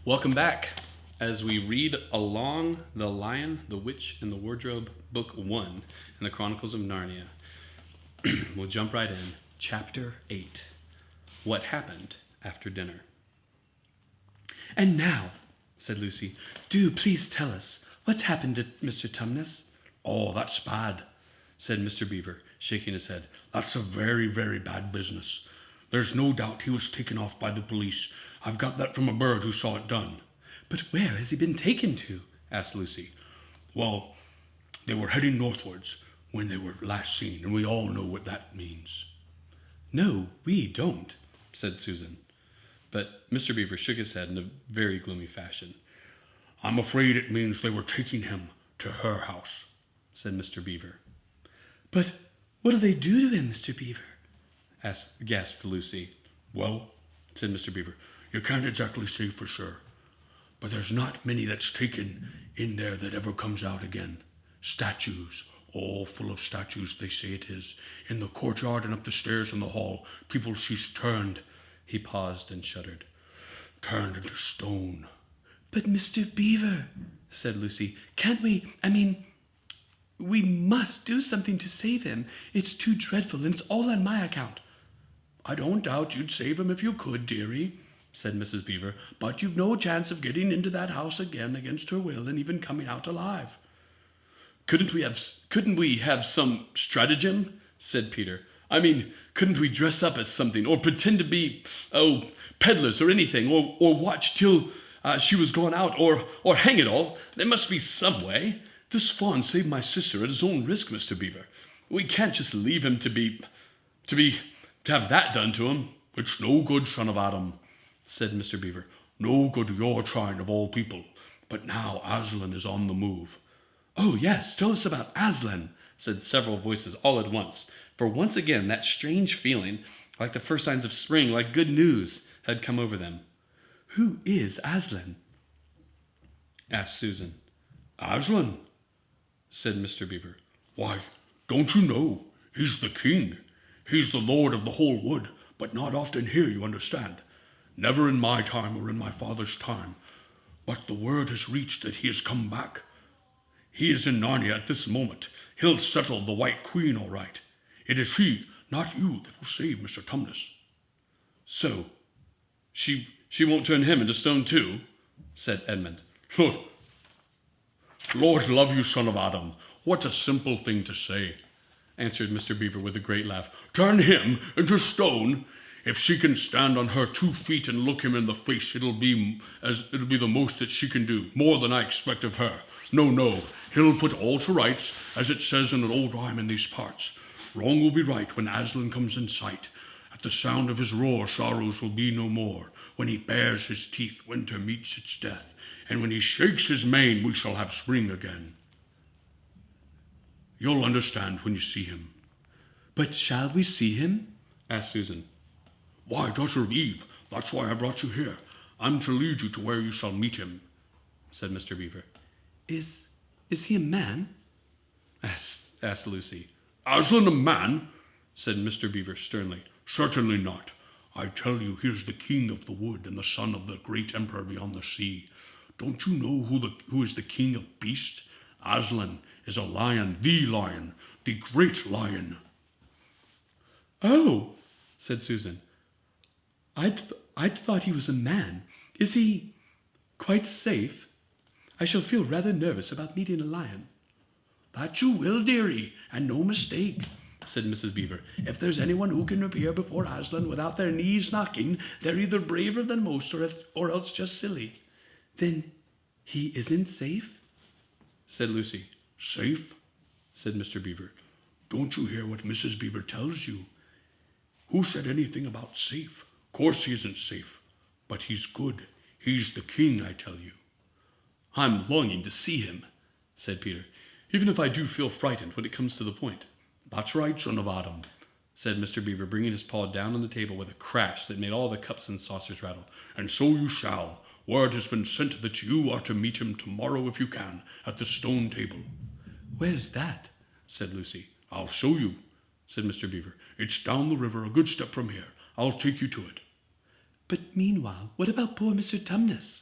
Welcome back as we read along The Lion, the Witch, and the Wardrobe, Book 1 in the Chronicles of Narnia. We'll jump right in. Chapter 8. What Happened After Dinner. "And now," said Lucy, "do please tell us what's happened to Mr. Tumnus." "Oh, that's bad," said Mr. Beaver, shaking his head. "That's a very, very bad business. There's no doubt he was taken off by the police. I've got that from a bird who saw it done." "But where has he been taken to?" asked Lucy. "Well, they were heading northwards when they were last seen, and we all know what that means." "No, we don't," said Susan. But Mr. Beaver shook his head in a very gloomy fashion. "I'm afraid it means they were taking him to her house," said Mr. Beaver. "But what'll they do to him, Mr. Beaver?" gasped Lucy. "Well," said Mr. Beaver, "you can't exactly say for sure. But there's not many that's taken in there that ever comes out again. Statues, all full of statues, they say it is. In the courtyard and up the stairs in the hall, people she's turned." He paused and shuddered. "Turned into stone." "But Mr. Beaver," said Lucy, "can't we, we must do something to save him. It's too dreadful, and it's all on my account." "I don't doubt you'd save him if you could, dearie," said Mrs. Beaver, "but you've no chance of getting into that house again against her will and even coming out alive." Couldn't we have some stratagem?" said Peter. Couldn't we dress up as something, or pretend to be, peddlers or anything, or watch till she was gone out, or hang it all, there must be some way. This fawn saved my sister at his own risk, Mr. Beaver. We can't just leave him to have that done to him." "It's no good, son of Adam," said Mr. Beaver. "No good your trying of all people. But now Aslan is on the move." "Oh, yes, tell us about Aslan," said several voices all at once. For once again, that strange feeling, like the first signs of spring, like good news, had come over them. "Who is Aslan?" asked Susan. "Aslan," said Mr. Beaver. "Why, don't you know? He's the king. He's the lord of the whole wood, but not often here, you understand. Never in my time or in my father's time. But the word has reached that he has come back. He is in Narnia at this moment. He'll settle the White Queen all right. It is he, not you, that will save Mr. Tumnus." "So, she won't turn him into stone too?" said Edmund. "Lord love you, son of Adam, what a simple thing to say," answered Mr. Beaver with a great laugh. "Turn him into stone? If she can stand on her 2 feet and look him in the face, it'll be the most that she can do, more than I expect of her. No, he'll put all to rights, as it says in an old rhyme in these parts. Wrong will be right when Aslan comes in sight. At the sound of his roar, sorrows will be no more. When he bares his teeth, winter meets its death. And when he shakes his mane, we shall have spring again. You'll understand when you see him." "But shall we see him?" asked Susan. "Why, daughter of Eve, that's why I brought you here. I'm to lead you to where you shall meet him," said Mr. Beaver. Is he a man?" asked Lucy. "Aslan a man?" said Mr. Beaver sternly. "Certainly not. I tell you, he is the king of the wood and the son of the great emperor beyond the sea. Don't you know who is the king of beasts? Aslan is a lion, the great lion." "Oh," said Susan. I'd thought he was a man. Is he quite safe? I shall feel rather nervous about meeting a lion." "That you will, dearie, and no mistake," said Mrs. Beaver. "If there's anyone who can appear before Aslan without their knees knocking, they're either braver than most or else just silly." "Then he isn't safe?" said Lucy. "Safe?" said Mr. Beaver. "Don't you hear what Mrs. Beaver tells you? Who said anything about safe? Of course he isn't safe, but he's good. He's the king, I tell you." "I'm longing to see him," said Peter, "even if I do feel frightened when it comes to the point." "That's right, son of Adam," said Mr. Beaver, bringing his paw down on the table with a crash that made all the cups and saucers rattle. "And so you shall. Word has been sent that you are to meet him tomorrow if you can, at the stone table." "Where's that?" said Lucy. "I'll show you," said Mr. Beaver. "It's down the river, a good step from here. I'll take you to it." "But meanwhile, what about poor Mr. Tumnus?"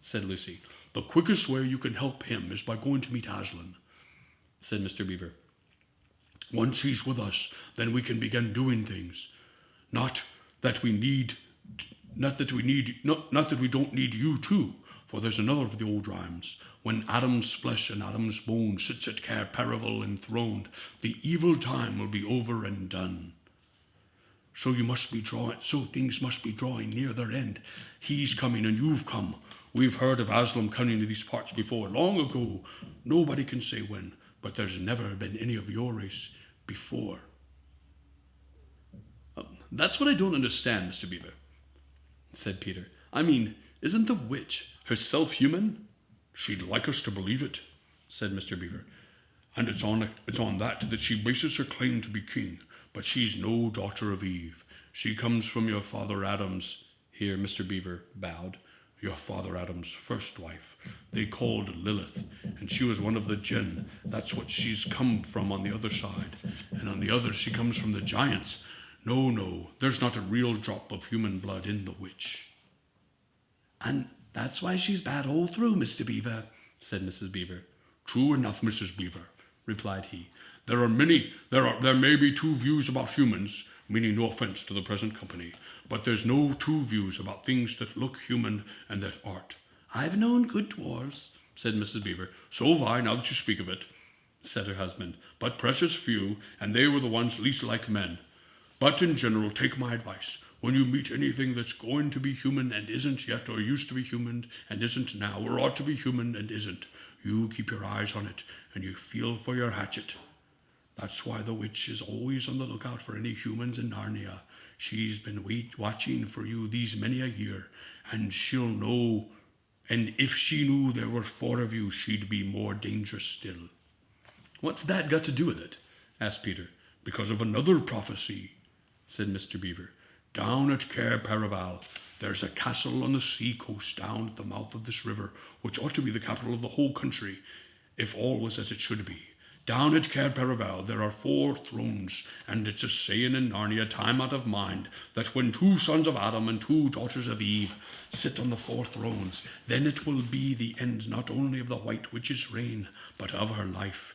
said Lucy. The quickest way you can help him is by going to meet Aslan, said Mr. Beaver. Once he's with us, then we can begin doing things. Not that we don't need you too, for there's another of the old rhymes. When Adam's flesh and Adam's bone sits at Cair Paravel enthroned, the evil time will be over and done. So things must be drawing near their end. He's coming and you've come. We've heard of Aslan coming to these parts before, long ago. Nobody can say when, but there's never been any of your race before. That's what I don't understand, Mr. Beaver, said Peter. I mean, isn't the witch herself human? She'd like us to believe it, said Mr. Beaver. And it's on that she bases her claim to be king. But she's no daughter of Eve. She comes from your father Adam's, here Mr. Beaver bowed, your father Adam's first wife. They called Lilith, and she was one of the Jinn. That's what she's come from on the other side. And on the other she comes from the giants. No, there's not a real drop of human blood in the witch. And that's why she's bad all through, Mr. Beaver, said Mrs. Beaver. True enough, Mrs. Beaver, replied he. There may be two views about humans, meaning no offense to the present company, but there's no two views about things that look human and that aren't. I've known good dwarves, said Mrs. Beaver. So have I, now that you speak of it, said her husband. But precious few, and they were the ones least like men. But in general, take my advice. When you meet anything that's going to be human and isn't yet, or used to be human and isn't now, or ought to be human and isn't, you keep your eyes on it, and you feel for your hatchet. That's why the witch is always on the lookout for any humans in Narnia. She's been watching for you these many a year, and she'll know. And if she knew there were 4 of you, she'd be more dangerous still. What's that got to do with it? asked Peter. Because of another prophecy, said Mr. Beaver. Down at Cair Paravel, there's a castle on the sea coast down at the mouth of this river, which ought to be the capital of the whole country, if all was as it should be. Down at Cair Paravel there are 4 thrones, and it's a saying in Narnia, time out of mind, that when 2 sons of Adam and 2 daughters of Eve sit on the 4 thrones, then it will be the end not only of the White Witch's reign, but of her life.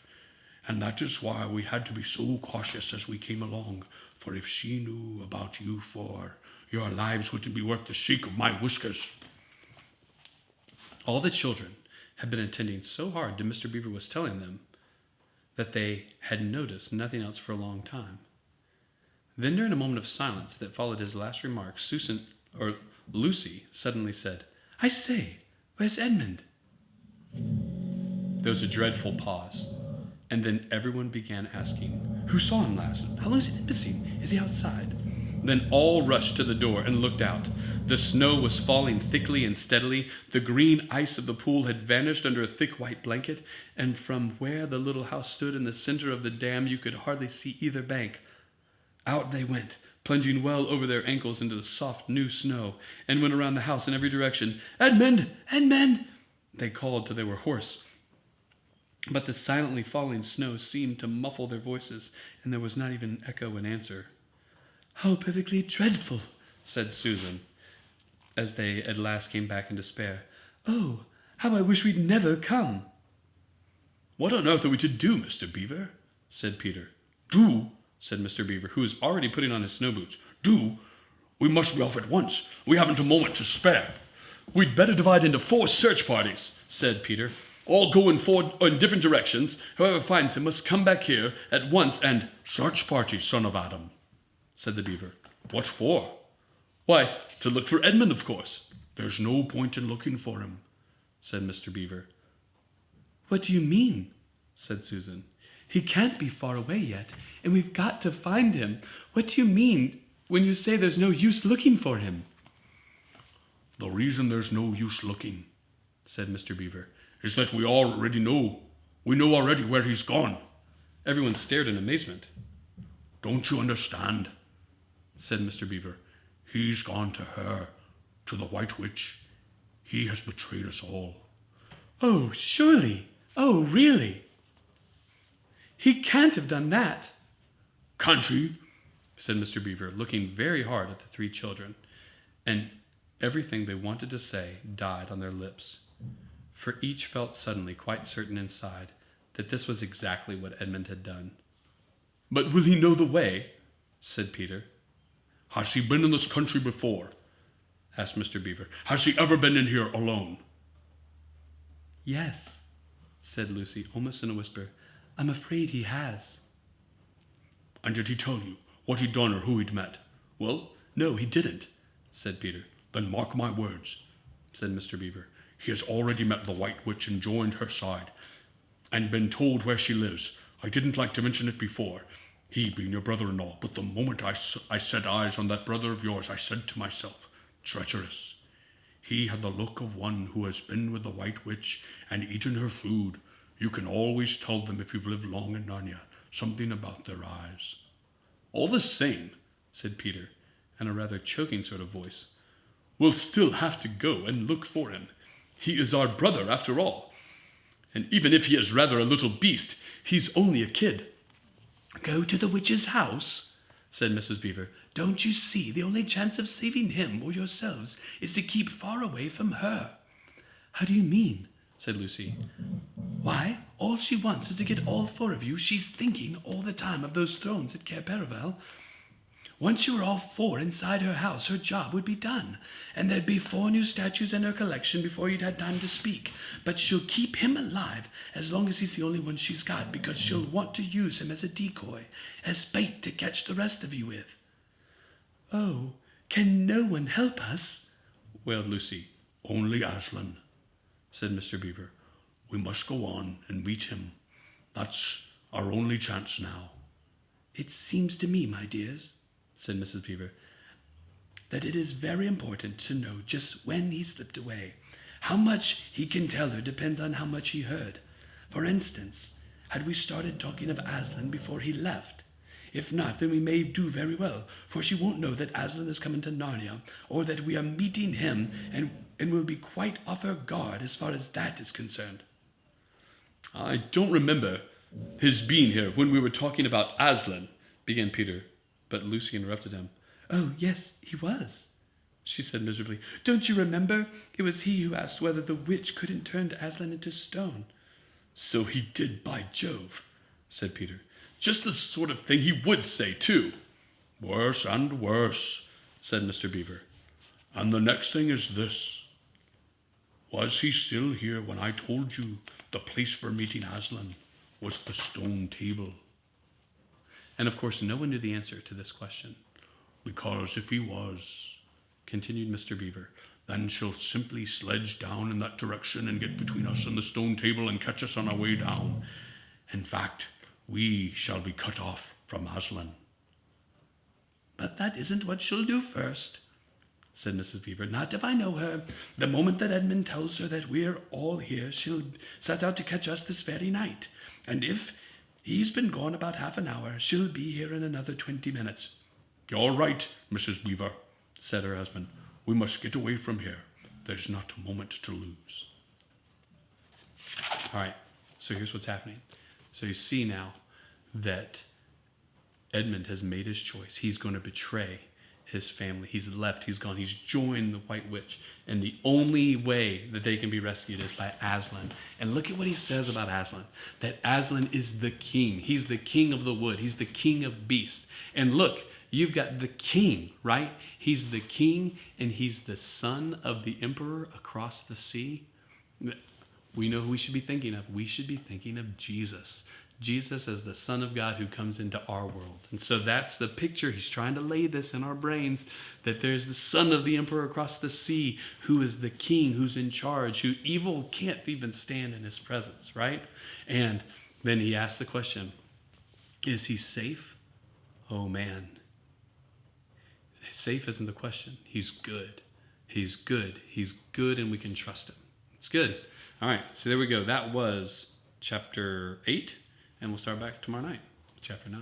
And that is why we had to be so cautious as we came along, for if she knew about you 4, your lives wouldn't be worth the shake of my whiskers. All the children had been attending so hard to Mr. Beaver was telling them that they had noticed nothing else for a long time. Then, during a moment of silence that followed his last remark, Lucy suddenly said, "I say, where's Edmund?" There was a dreadful pause, and then everyone began asking, "Who saw him last? How long has he been missing? Is he outside?" Then all rushed to the door and looked out. The snow was falling thickly and steadily. The green ice of the pool had vanished under a thick white blanket, and from where the little house stood in the center of the dam, you could hardly see either bank. Out they went, plunging well over their ankles into the soft new snow, and went around the house in every direction. "Edmund! Edmund!" they called till they were hoarse. But the silently falling snow seemed to muffle their voices, and there was not even an echo in answer. "How perfectly dreadful," said Susan, as they at last came back in despair. "Oh, how I wish we'd never come." "What on earth are we to do, Mr. Beaver?" said Peter. "Do?" said Mr. Beaver, who was already putting on his snow boots. "Do? We must be off at once. We haven't a moment to spare." "We'd better divide into 4 search parties," said Peter. "All go in different directions. Whoever finds him must come back here at once and—" "Search party, son of Adam," said the Beaver. "What for?" "Why, to look for Edmund, of course." "There's no point in looking for him," said Mr. Beaver. "What do you mean?" said Susan. "He can't be far away yet, and we've got to find him. What do you mean when you say there's no use looking for him?" "The reason there's no use looking," said Mr. Beaver, "is that we already know. We know already where he's gone." Everyone stared in amazement. "Don't you understand?" said Mr. Beaver. "He's gone to her, to the White Witch. He has betrayed us all." "Oh, surely. Oh, really? He can't have done that." "Can't he?" said Mr. Beaver, looking very hard at the 3 children. And Everything they wanted to say died on their lips, for each felt suddenly quite certain inside that this was exactly what Edmund had done. "But will he know the way?" said Peter. "Has he been in this country before?" asked Mr. Beaver. "Has he ever been in here alone?" "Yes," said Lucy, almost in a whisper. "I'm afraid he has." "And did he tell you what he'd done or who he'd met?" "Well, no, he didn't," said Peter. "Then mark my words," said Mr. Beaver. "He has already met the White Witch and joined her side, and been told where she lives. I didn't like to mention it before, he being your brother-in-law, but the moment I set eyes on that brother of yours, I said to myself, treacherous. He had the look of one who has been with the White Witch and eaten her food. You can always tell them if you've lived long in Narnia, something about their eyes." "All the same," said Peter, in a rather choking sort of voice, "we'll still have to go and look for him. He is our brother, after all. And even if he is rather a little beast, he's only a kid." "Go to the witch's house?" said Mrs. Beaver. "Don't you see the only chance of saving him or yourselves is to keep far away from her?" "How do you mean?" said Lucy. "Why, all she wants is to get all four of you. She's thinking all the time of those thrones at Cair Paravel. Once you were all four inside her house, her job would be done, and there'd be 4 new statues in her collection before you'd had time to speak. But she'll keep him alive as long as he's the only one she's got, because she'll want to use him as a decoy, as bait to catch the rest of you with." "Oh, can no one help us?" wailed Lucy. "Only Aslan," said Mr. Beaver. "We must go on and meet him. That's our only chance now." "It seems to me, my dears," said Mrs. Beaver, "that it is very important to know just when he slipped away. How much he can tell her depends on how much he heard. For instance, had we started talking of Aslan before he left? If not, then we may do very well, for she won't know that Aslan is coming to Narnia, or that we are meeting him, and will be quite off her guard as far as that is concerned." "I don't remember his being here when we were talking about Aslan," began Peter, but Lucy interrupted him. "Oh, yes, he was," she said miserably. "Don't you remember? It was he who asked whether the witch couldn't turn Aslan into stone." "So he did, by Jove," said Peter. "Just the sort of thing he would say, too." "Worse and worse," said Mr. Beaver. "And the next thing is this. Was he still here when I told you the place for meeting Aslan was the stone table?" And of course no one knew the answer to this question. "Because if he was," continued Mr. Beaver, "then she'll simply sledge down in that direction and get between us and the stone table and catch us on our way down. In fact, we shall be cut off from Aslan." "But that isn't what she'll do first," said Mrs. Beaver. "Not if I know her. The moment that Edmund tells her that we're all here, she'll set out to catch us this very night. And if he's been gone about half an hour, she'll be here in another 20 minutes. "You're right, Mrs. Beaver," said her husband. "We must get away from here. There's not a moment to lose." All right, so here's what's happening. So you see now that Edmund has made his choice. He's going to betray his family. He's left, he's gone, he's joined the White Witch. And the only way that they can be rescued is by Aslan. And look at what he says about Aslan. That Aslan is the king. He's the king of the wood. He's the king of beasts. And look, you've got the king, right? He's the king, and he's the son of the emperor across the sea. We know who we should be thinking of. We should be thinking of Jesus. Jesus as the Son of God who comes into our world. And so that's the picture. He's trying to lay this in our brains, that there's the son of the emperor across the sea who is the king, who's in charge, who evil can't even stand in his presence, right? And then he asks the question, is he safe? Oh man. Safe isn't the question. He's good. He's good. He's good, and we can trust him. It's good. All right, so there we go. That was chapter 8. And we'll start back tomorrow night, chapter 9.